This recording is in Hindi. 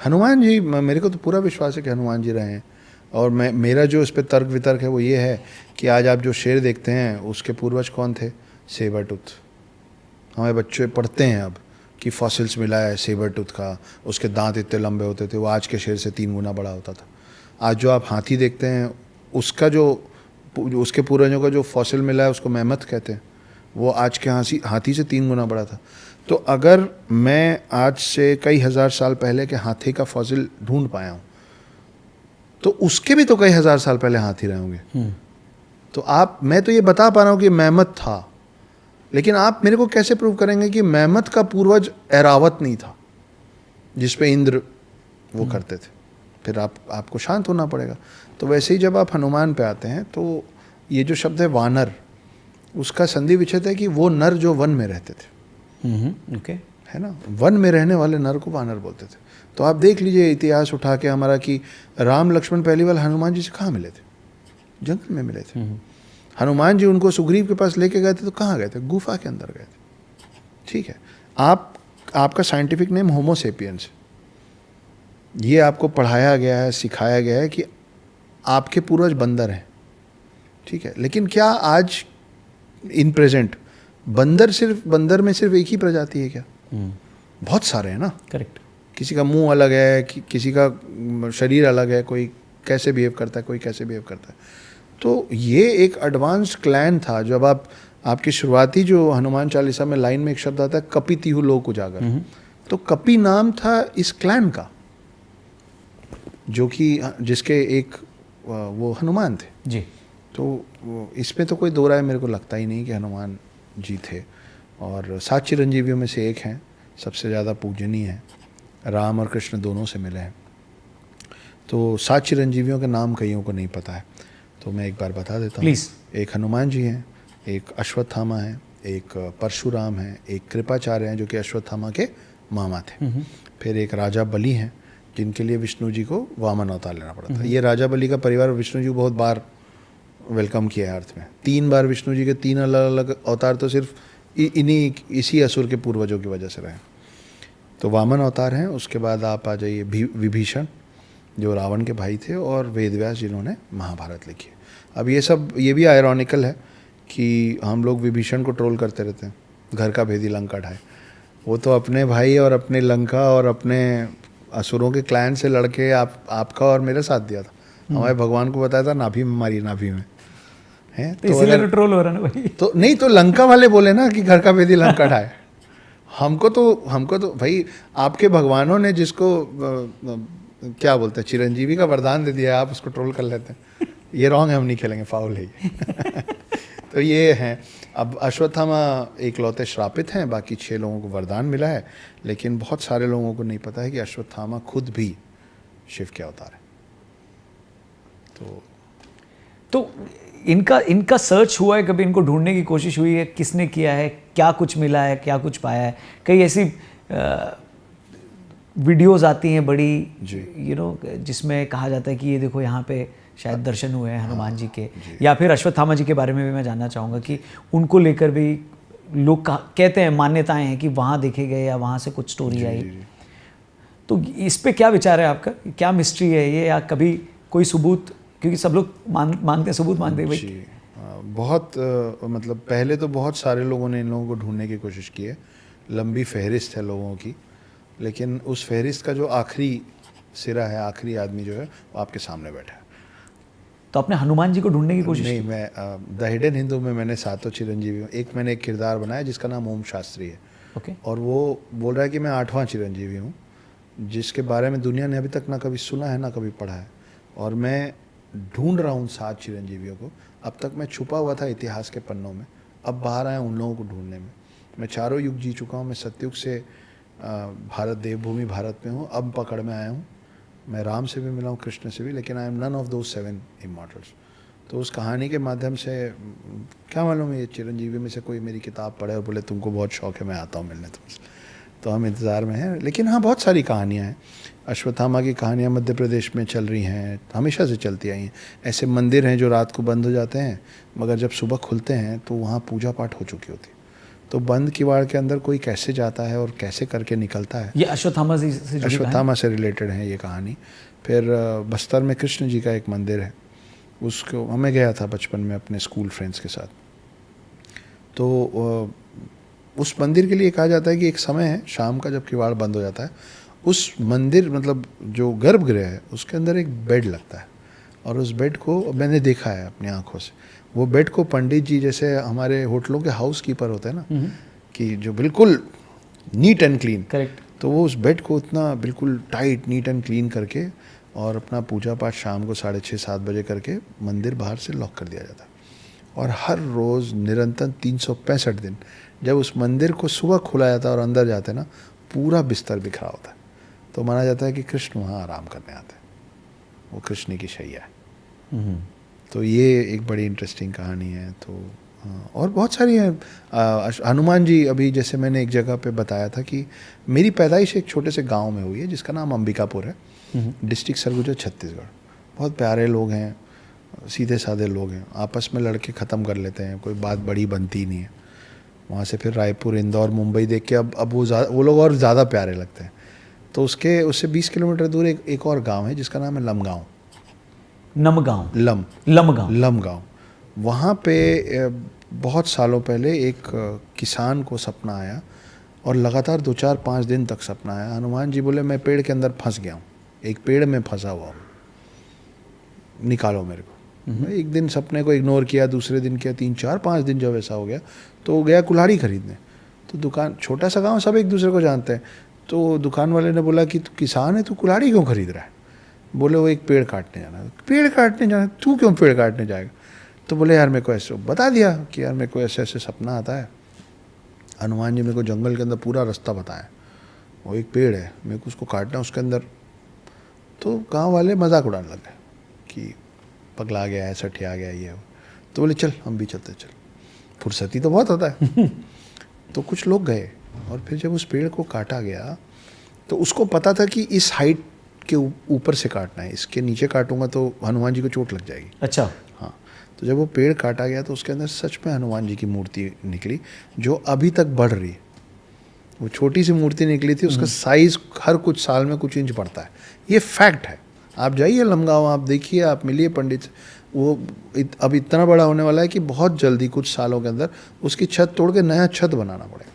हनुमान जी, मेरे को तो पूरा विश्वास है कि हनुमान जी रहे हैं। और मेरा जो इस पर तर्क वितर्क है वो ये है कि आज आप जो शेर देखते हैं उसके पूर्वज कौन थे? Sabre tooth. हमारे बच्चे पढ़ते हैं अब कि फॉसिल्स मिला है सेबर टूथ का, उसके दांत इतने लंबे होते थे, वो आज के शेर से 3 गुना बड़ा होता था। आज जो आप हाथी देखते हैं उसका जो उसके पूर्वजों का जो फॉसिल मिला है उसको मैमथ कहते हैं, वो आज के हाथी से 3 गुना बड़ा था। तो अगर मैं आज से कई हज़ार साल पहले के हाथी का फॉसिल ढूंढ पाया हूँ तो उसके भी तो कई हज़ार साल पहले हाथी रहे होंगे। तो मैं तो ये बता पा रहा हूँ कि मैमथ था, लेकिन आप मेरे को कैसे प्रूव करेंगे कि मैमथ का पूर्वज ऐरावत नहीं था जिस पे इंद्र वो करते थे? फिर आपको शांत होना पड़ेगा। तो वैसे ही जब आप हनुमान पे आते हैं तो ये जो शब्द है वानर, उसका संधि विच्छेद है कि वो नर जो वन में रहते थे। ओके, है ना, वन में रहने वाले नर को वानर बोलते थे। तो आप देख लीजिए इतिहास उठा के हमारा कि राम लक्ष्मण पहली बार हनुमान जी से कहाँ मिले थे? जंगल में मिले थे। हनुमान जी उनको सुग्रीव के पास लेके गए थे तो कहाँ गए थे? गुफा के अंदर गए थे। ठीक है, आपका साइंटिफिक नेम होमो सेपियंस, ये आपको पढ़ाया गया है, सिखाया गया है कि आपके पूर्वज बंदर हैं। ठीक है, लेकिन क्या आज इन प्रेजेंट बंदर में सिर्फ एक ही प्रजाति है क्या? बहुत सारे हैं ना। करेक्ट। किसी का मुंह अलग है, किसी का शरीर अलग है, कोई कैसे बिहेव करता है, कोई कैसे बिहेव करता है। तो ये एक एडवांस्ड क्लैन था। जब आपकी शुरुआती जो हनुमान चालीसा में लाइन में एक शब्द आता है कपि तिहु लोक उजागर, तो कपि नाम था इस क्लैन का, जो कि जिसके एक वो हनुमान थे जी। तो इसमें तो कोई दो राय मेरे को लगता ही नहीं कि हनुमान जी थे। और 7 चिरंजीवियों में से एक हैं, सबसे ज़्यादा पूजनीय हैं, राम और कृष्ण दोनों से मिले हैं। तो 7 चिरंजीवियों के नाम कईयों को नहीं पता है, तो मैं एक बार बता देता हूँ। प्लीज़। एक हनुमान जी हैं, एक अश्वत्थामा है, एक परशुराम है, एक कृपाचार्य हैं जो कि अश्वत्थामा के मामा थे, फिर एक राजा बलि हैं जिनके लिए विष्णु जी को वामन अवतार लेना पड़ा था। ये राजा बलि का परिवार विष्णु जी को बहुत बार वेलकम किया है अर्थ में। 3 बार विष्णु जी के 3 अलग अलग अवतार तो सिर्फ इसी असुर के पूर्वजों की वजह से रहे। तो वामन अवतार हैं। उसके बाद आप आ जाइए विभीषण जो रावण के भाई थे, और वेदव्यास जिन्होंने महाभारत लिखी है। अब ये भी आयरॉनिकल है कि हम लोग विभीषण को ट्रोल करते रहते हैं, घर का भेदी लंका ढाए। वो तो अपने भाई और अपने लंका और अपने असुरों के क्लैन से लड़के आपका और मेरे साथ दिया था। हमारे भगवान को बताया था नाभि में मारिए, नाभि में है। तो इसीलिए ट्रोल हो रहा है ना भाई। तो नहीं, तो लंका वाले बोले ना कि घर का भेदी लंका ढाए। हमको तो भाई आपके भगवानों ने जिसको क्या बोलते हैं चिरंजीवी का वरदान दे दिया, आप उसको ट्रोल कर लेते हैं। ये रॉन्ग है, हम नहीं खेलेंगे, फाउल है ये। तो ये हैं। अब अश्वत्थामा एकलौते श्रापित हैं, बाकी 6 लोगों को वरदान मिला है, लेकिन बहुत सारे लोगों को नहीं पता है कि अश्वत्थामा खुद भी शिव के अवतार है। तो इनका सर्च हुआ है कभी? इनको ढूंढने की कोशिश हुई है? किसने किया है? क्या कुछ मिला है? क्या कुछ पाया है? कई ऐसी वीडियोस आती हैं बड़ी जिसमें कहा जाता है कि ये देखो यहाँ पे शायद दर्शन हुए हैं हनुमान जी के, या फिर अश्वत्थामा जी के बारे में भी मैं जानना चाहूँगा कि उनको लेकर भी लोग कहते हैं, मान्यताएं हैं कि वहाँ देखे गए या वहाँ से कुछ स्टोरी आई। तो इस पे क्या विचार है आपका? क्या मिस्ट्री है ये, या कभी कोई सबूत? क्योंकि सब लोग मांगते हैं, सबूत मांगते हैं भाई। बहुत मतलब पहले तो बहुत सारे लोगों ने इन लोगों को ढूंढने की कोशिश की है, लंबी फहरिस्त है लोगों की, लेकिन उस फहरिस्त का जो आखिरी सिरा है, आखिरी आदमी जो है वो आपके सामने बैठा है। तो आपने हनुमान जी को ढूंढने की कोशिश नहीं, मैं द हिडन हिंदू में मैंने 7 चिरंजीवी, मैंने एक किरदार बनाया जिसका नाम ओम शास्त्री है। ओके। और वो बोल रहा है कि मैं 8वां चिरंजीवी हूँ, जिसके बारे में दुनिया ने अभी तक ना कभी सुना है ना कभी पढ़ा है। और मैं ढूंढ रहा हूँ 7 चिरंजीवियों को। अब तक मैं छुपा हुआ था इतिहास के पन्नों में, अब बाहर आया उन लोगों को ढूंढने में। मैं 4 युग जी चुका हूँ। मैं सतयुग से भारत, देवभूमि भारत में हूँ, अब पकड़ में आया हूँ। मैं राम से भी मिला हूँ, कृष्ण से भी, लेकिन I am none of those 7 immortals. तो उस कहानी के माध्यम से क्या मालूम ये चिरंजीवी में से कोई मेरी किताब पढ़े और बोले तुमको बहुत शौक है, मैं आता हूँ मिलने तुमसे। तो हम इंतज़ार में हैं। लेकिन हाँ, बहुत सारी कहानियाँ हैं। अश्वत्थामा की कहानियाँ मध्य प्रदेश में चल रही हैं, हमेशा से चलती आई हैं। ऐसे मंदिर हैं जो रात को बंद हो जाते हैं, मगर जब सुबह खुलते हैं तो वहाँ पूजा पाठ हो चुकी होती। तो बंद किवाड़ के अंदर कोई कैसे जाता है और कैसे करके निकलता है। ये अश्वत्थामा से जुड़ी कहानी? अश्वत्थामा से रिलेटेड है ये कहानी। फिर बस्तर में कृष्ण जी का एक मंदिर है, उसको हमें गया था बचपन में अपने स्कूल फ्रेंड्स के साथ। तो उस मंदिर के लिए कहा जाता है कि एक समय है शाम का जब किवाड़ बंद हो जाता है, उस मंदिर मतलब जो गर्भगृह है उसके अंदर एक बेड लगता है, और उस बेड को मैंने देखा है अपनी आंखों से। वो बेड को पंडित जी जैसे हमारे होटलों के हाउस कीपर होते हैं ना, कि जो बिल्कुल नीट एंड क्लीन, करेक्ट, तो वो उस बेड को उतना बिल्कुल टाइट नीट एंड क्लीन करके और अपना पूजा पाठ शाम को 6:30-7 बजे करके मंदिर बाहर से लॉक कर दिया जाता है। और हर रोज़ निरंतर 365 दिन जब उस मंदिर को सुबह खोला जाता है और अंदर जाते हैं ना, पूरा बिस्तर बिखरा होता है। तो माना जाता है कि कृष्ण वहाँ आराम करने आते हैं, वो कृष्ण की शैया है। तो ये एक बड़ी इंटरेस्टिंग कहानी है। तो और बहुत सारी हैं। हनुमान जी, अभी जैसे मैंने एक जगह पे बताया था कि मेरी पैदाइश एक छोटे से गांव में हुई है जिसका नाम अंबिकापुर है, डिस्ट्रिक्ट सरगुजा, छत्तीसगढ़। बहुत प्यारे लोग हैं, सीधे साधे लोग हैं, आपस में लड़के ख़त्म कर लेते हैं, कोई बात बड़ी बनती नहीं है। वहाँ से फिर रायपुर, इंदौर, मुंबई देख के अब वो लोग और ज़्यादा प्यारे लगते हैं। तो उससे 20 किलोमीटर दूर एक और गाँव है जिसका नाम है लमगाँव। लमगाँव। वहाँ पे बहुत सालों पहले एक किसान को सपना आया, और लगातार 2-4-5 दिन तक सपना आया। हनुमान जी बोले मैं पेड़ के अंदर फंस गया हूँ, एक पेड़ में फंसा हुआ हूँ, निकालो मेरे को। एक दिन सपने को इग्नोर किया, दूसरे दिन किया, 3-4-5 दिन जब ऐसा हो गया तो गया कुल्हाड़ी खरीदने। तो दुकान, छोटा सा गाँव, सब एक दूसरे को जानते हैं। तो दुकान वाले ने बोला कि तू किसान है, तू कुल्हाड़ी क्यों खरीद रहा है? बोले वो एक पेड़ काटने जाना है। पेड़ काटने जाना? तू क्यों पेड़ काटने जाएगा? तो बोले यार मेरे को ऐसे, बता दिया कि यार मेरे को ऐसे ऐसे सपना आता है, हनुमान जी मेरे को जंगल के अंदर पूरा रास्ता बताएं, वो एक पेड़ है, मेरे को उसको काटना उसके अंदर। तो गांव वाले मजाक उड़ाने लगे कि पगला गया है, सठिया गया ये। तो बोले चल हम भी चलते, चल, फुर्सती तो बहुत होता है। तो कुछ लोग गए, और फिर जब उस पेड़ को काटा गया तो उसको पता था कि इस हाइट के ऊपर से काटना है, इसके नीचे काटूंगा तो हनुमान जी को चोट लग जाएगी। अच्छा। हाँ, तो जब वो पेड़ काटा गया तो उसके अंदर सच में हनुमान जी की मूर्ति निकली, जो अभी तक बढ़ रही है। वो छोटी सी मूर्ति निकली थी, उसका साइज हर कुछ साल में कुछ इंच बढ़ता है। ये फैक्ट है। आप जाइए लमगाँव, आप देखिए, आप मिलिए पंडित, वो अब इतना बड़ा होने वाला है कि बहुत जल्दी कुछ सालों के अंदर उसकी छत तोड़ के नया छत बनाना पड़ेगा।